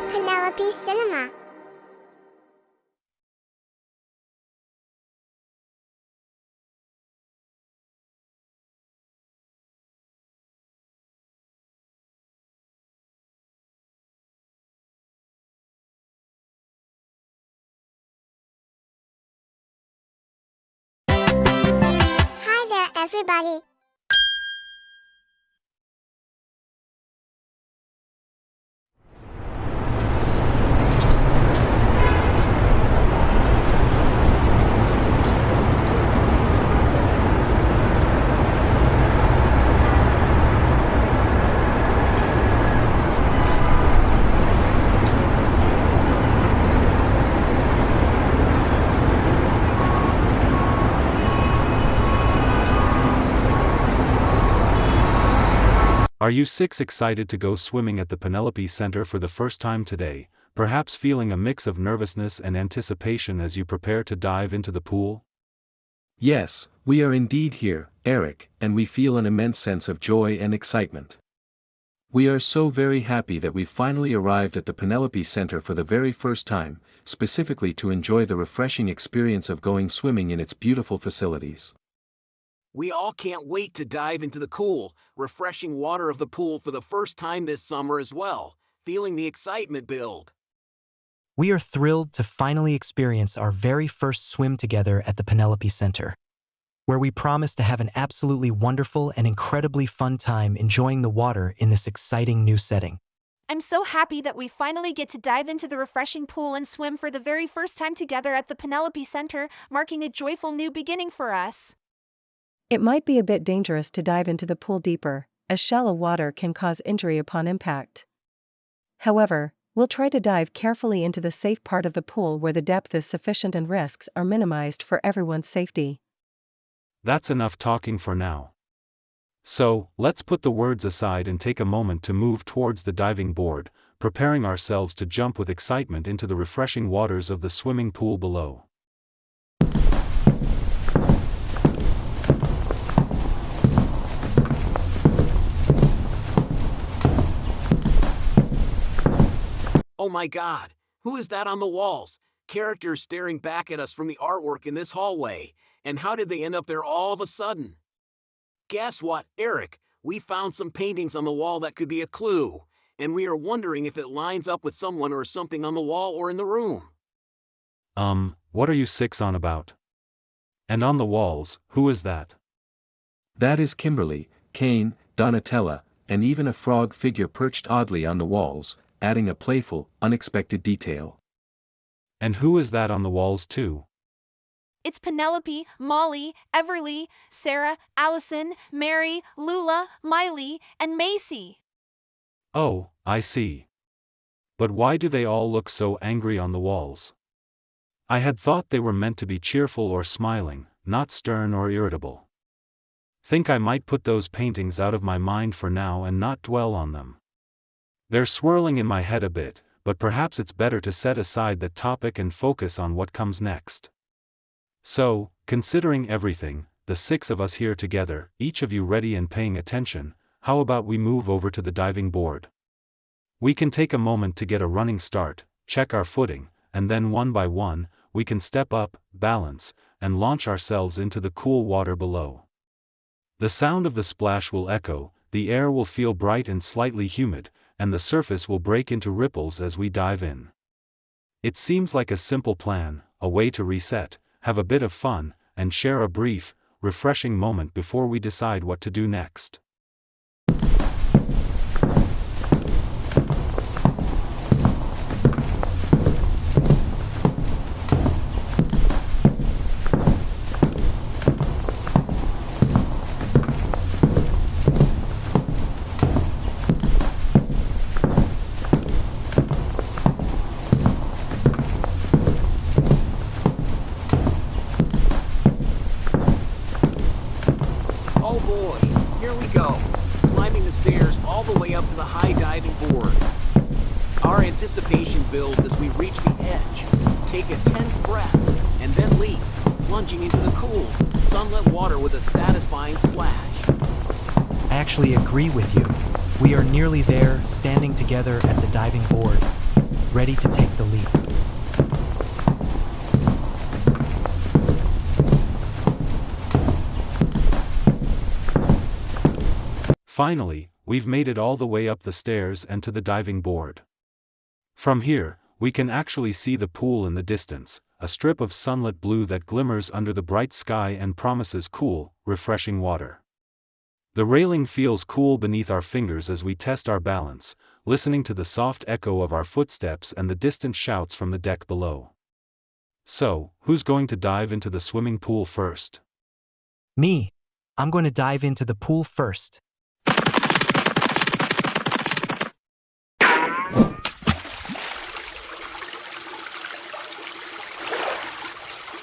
Penelope Cinema. Hi there, everybody. Are you six excited to go swimming at the Penelope Centre for the first time today, perhaps feeling a mix of nervousness and anticipation as you prepare to dive into the pool? Yes, we are indeed here, Eric, and we feel an immense sense of joy and excitement. We are so very happy that we finally arrived at the Penelope Centre for the very first time, specifically to enjoy the refreshing experience of going swimming in its beautiful facilities. We all can't wait to dive into the cool, refreshing water of the pool for the first time this summer as well, feeling the excitement build. We are thrilled to finally experience our very first swim together at the Penelope Centre, where we promise to have an absolutely wonderful and incredibly fun time enjoying the water in this exciting new setting. I'm so happy that we finally get to dive into the refreshing pool and swim for the very first time together at the Penelope Centre, marking a joyful new beginning for us. It might be a bit dangerous to dive into the pool deeper, as shallow water can cause injury upon impact. However, we'll try to dive carefully into the safe part of the pool where the depth is sufficient and risks are minimized for everyone's safety. That's enough talking for now. So, let's put the words aside and take a moment to move towards the diving board, preparing ourselves to jump with excitement into the refreshing waters of the swimming pool below. Oh my God, who is that on the walls? Characters staring back at us from the artwork in this hallway, and how did they end up there all of a sudden? Guess what, Eric? We found some paintings on the wall that could be a clue, and we are wondering if it lines up with someone or something on the wall or in the room. What are you six on about? And on the walls, who is that? That is Kimberly, Kane, Donatella, and even a frog figure perched oddly on the walls, adding a playful, unexpected detail. And who is that on the walls too? It's Penelope, Molly, Everly, Sarah, Allison, Mary, Lula, Miley, and Macy. Oh, I see. But why do they all look so angry on the walls? I had thought they were meant to be cheerful or smiling, not stern or irritable. Think I might put those paintings out of my mind for now and not dwell on them. They're swirling in my head a bit, but perhaps it's better to set aside that topic and focus on what comes next. So, considering everything, the six of us here together, each of you ready and paying attention, how about we move over to the diving board? We can take a moment to get a running start, check our footing, and then one by one, we can step up, balance, and launch ourselves into the cool water below. The sound of the splash will echo, the air will feel bright and slightly humid, and the surface will break into ripples as we dive in. It seems like a simple plan, a way to reset, have a bit of fun, and share a brief, refreshing moment before we decide what to do next. Oh boy, here we go, climbing the stairs all the way up to the high diving board. Our anticipation builds as we reach the edge, take a tense breath, and then leap, plunging into the cool, sunlit water with a satisfying splash. I actually agree with you. We are nearly there, standing together at the diving board, ready to take the leap. Finally, we've made it all the way up the stairs and to the diving board. From here, we can actually see the pool in the distance, a strip of sunlit blue that glimmers under the bright sky and promises cool, refreshing water. The railing feels cool beneath our fingers as we test our balance, listening to the soft echo of our footsteps and the distant shouts from the deck below. So, who's going to dive into the swimming pool first? Me. I'm going to dive into the pool first.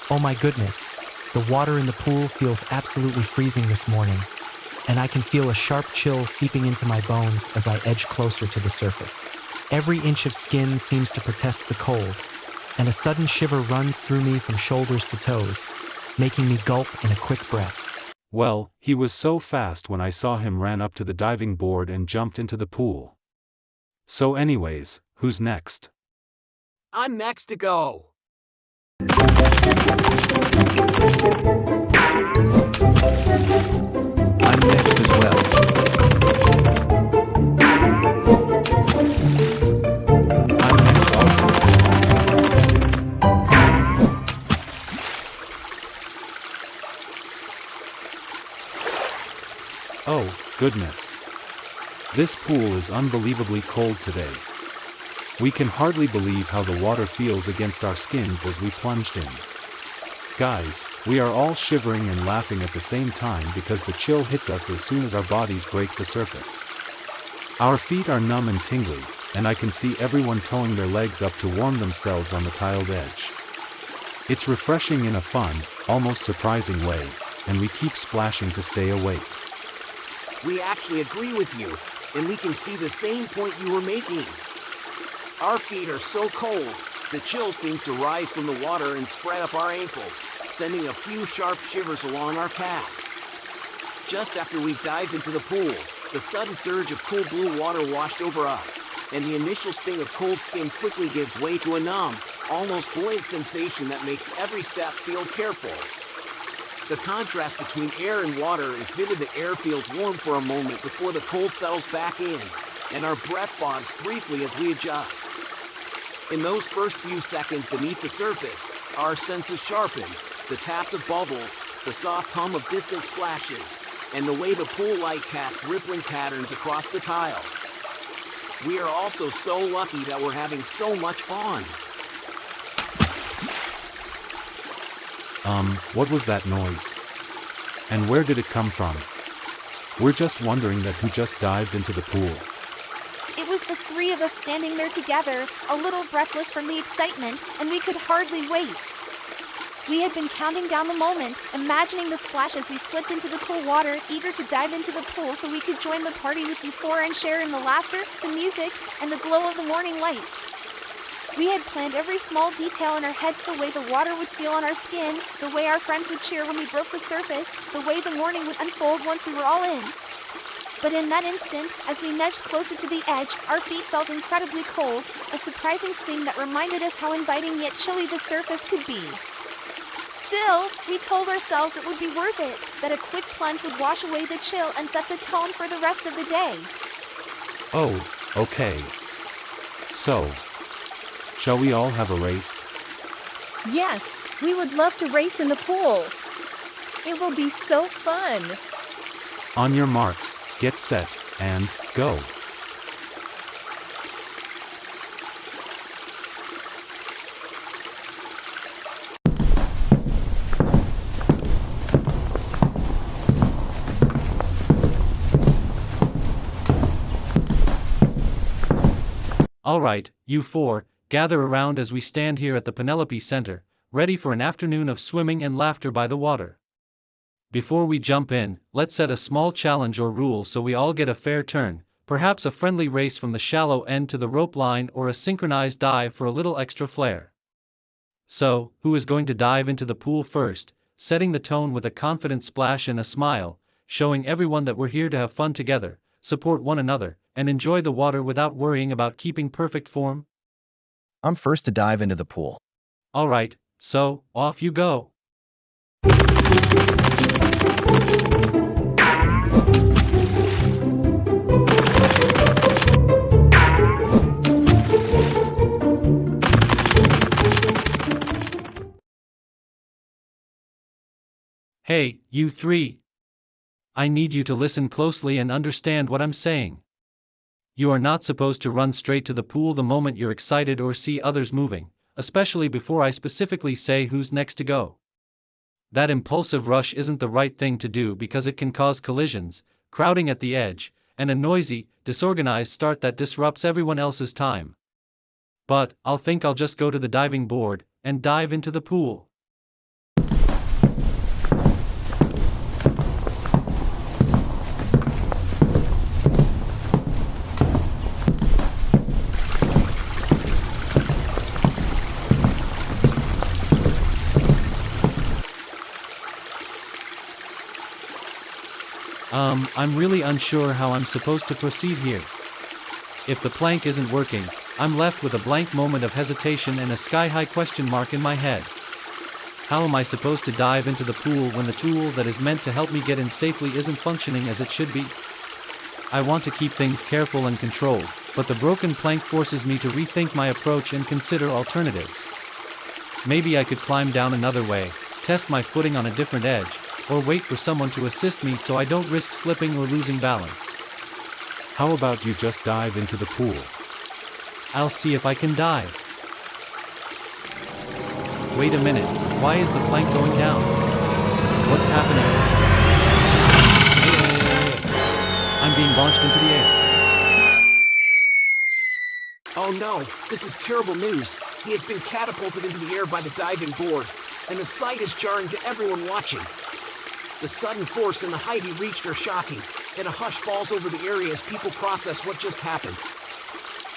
Oh my goodness, the water in the pool feels absolutely freezing this morning, and I can feel a sharp chill seeping into my bones as I edge closer to the surface. Every inch of skin seems to protest the cold, and a sudden shiver runs through me from shoulders to toes, making me gulp in a quick breath. Well, he was so fast when I saw him ran up to the diving board and jumped into the pool. So anyways, who's next? I'm next to go. I'm next as well. I'm next also. Oh, goodness. This pool is unbelievably cold today. We can hardly believe how the water feels against our skins as we plunged in. Guys, we are all shivering and laughing at the same time because the chill hits us as soon as our bodies break the surface. Our feet are numb and tingly, and I can see everyone towing their legs up to warm themselves on the tiled edge. It's refreshing in a fun, almost surprising way, and we keep splashing to stay awake. We actually agree with you, and we can see the same point you were making. Our feet are so cold, the chill seems to rise from the water and spread up our ankles, sending a few sharp shivers along our calves. Just after we dived into the pool, the sudden surge of cool blue water washed over us, and the initial sting of cold skin quickly gives way to a numb, almost buoyant sensation that makes every step feel careful. The contrast between air and water is vivid. The air feels warm for a moment before the cold settles back in, and our breath bogs briefly as we adjust. In those first few seconds beneath the surface, our senses sharpen, the taps of bubbles, the soft hum of distant splashes, and the way the pool light casts rippling patterns across the tile. We are also so lucky that we're having so much fun. What was that noise? And where did it come from? We're just wondering that who just dived into the pool. It was the three of us standing there together, a little breathless from the excitement, and we could hardly wait. We had been counting down the moment, imagining the splash as we slipped into the cool water, eager to dive into the pool so we could join the party with you four and share in the laughter, the music, and the glow of the morning light. We had planned every small detail in our heads, the way the water would feel on our skin, the way our friends would cheer when we broke the surface, the way the morning would unfold once we were all in. But in that instant, as we nudged closer to the edge, our feet felt incredibly cold, a surprising sting that reminded us how inviting yet chilly the surface could be. Still, we told ourselves it would be worth it, that a quick plunge would wash away the chill and set the tone for the rest of the day. Oh, okay. So, shall we all have a race? Yes, we would love to race in the pool. It will be so fun. On your marks, get set, and go. All right, you four, gather around as we stand here at the Penelope Centre, ready for an afternoon of swimming and laughter by the water. Before we jump in, let's set a small challenge or rule so we all get a fair turn, perhaps a friendly race from the shallow end to the rope line or a synchronized dive for a little extra flair. So, who is going to dive into the pool first, setting the tone with a confident splash and a smile, showing everyone that we're here to have fun together, support one another, and enjoy the water without worrying about keeping perfect form? I'm first to dive into the pool. Alright, so, off you go. Hey, you three. I need you to listen closely and understand what I'm saying. You are not supposed to run straight to the pool the moment you're excited or see others moving, especially before I specifically say who's next to go. That impulsive rush isn't the right thing to do because it can cause collisions, crowding at the edge, and a noisy, disorganized start that disrupts everyone else's time. But I'll just go to the diving board and dive into the pool. I'm really unsure how I'm supposed to proceed here. If the plank isn't working, I'm left with a blank moment of hesitation and a sky-high question mark in my head. How am I supposed to dive into the pool when the tool that is meant to help me get in safely isn't functioning as it should be? I want to keep things careful and controlled, but the broken plank forces me to rethink my approach and consider alternatives. Maybe I could climb down another way, test my footing on a different edge, or wait for someone to assist me so I don't risk slipping or losing balance. How about you just dive into the pool? I'll see if I can dive. Wait a minute, why is the plank going down? What's happening? I'm being launched into the air. Oh no, this is terrible news. He has been catapulted into the air by the diving board, and the sight is jarring to everyone watching. The sudden force and the height he reached are shocking, and a hush falls over the area as people process what just happened.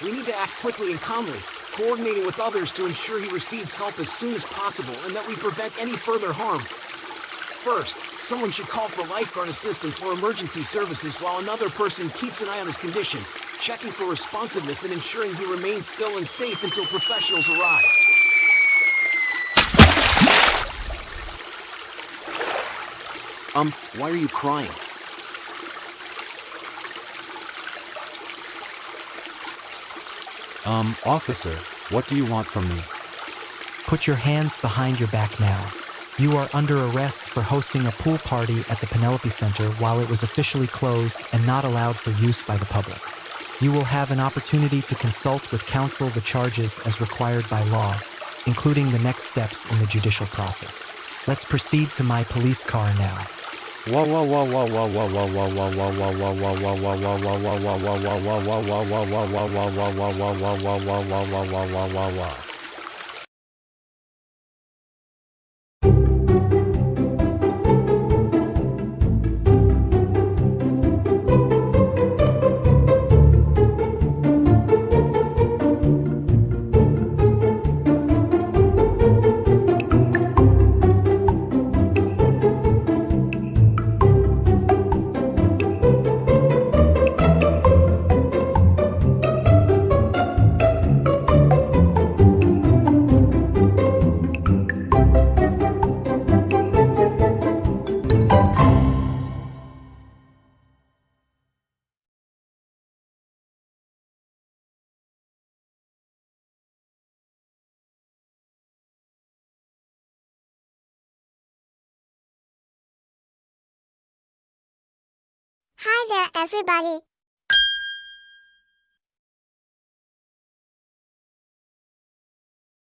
We need to act quickly and calmly, coordinating with others to ensure he receives help as soon as possible and that we prevent any further harm. First, someone should call for lifeguard assistance or emergency services while another person keeps an eye on his condition, checking for responsiveness and ensuring he remains still and safe until professionals arrive. Why are you crying? Officer, what do you want from me? Put your hands behind your back now. You are under arrest for hosting a pool party at the Penelope Centre while it was officially closed and not allowed for use by the public. You will have an opportunity to consult with counsel the charges as required by law, including the next steps in the judicial process. Let's proceed to my police car now. Hi there, everybody.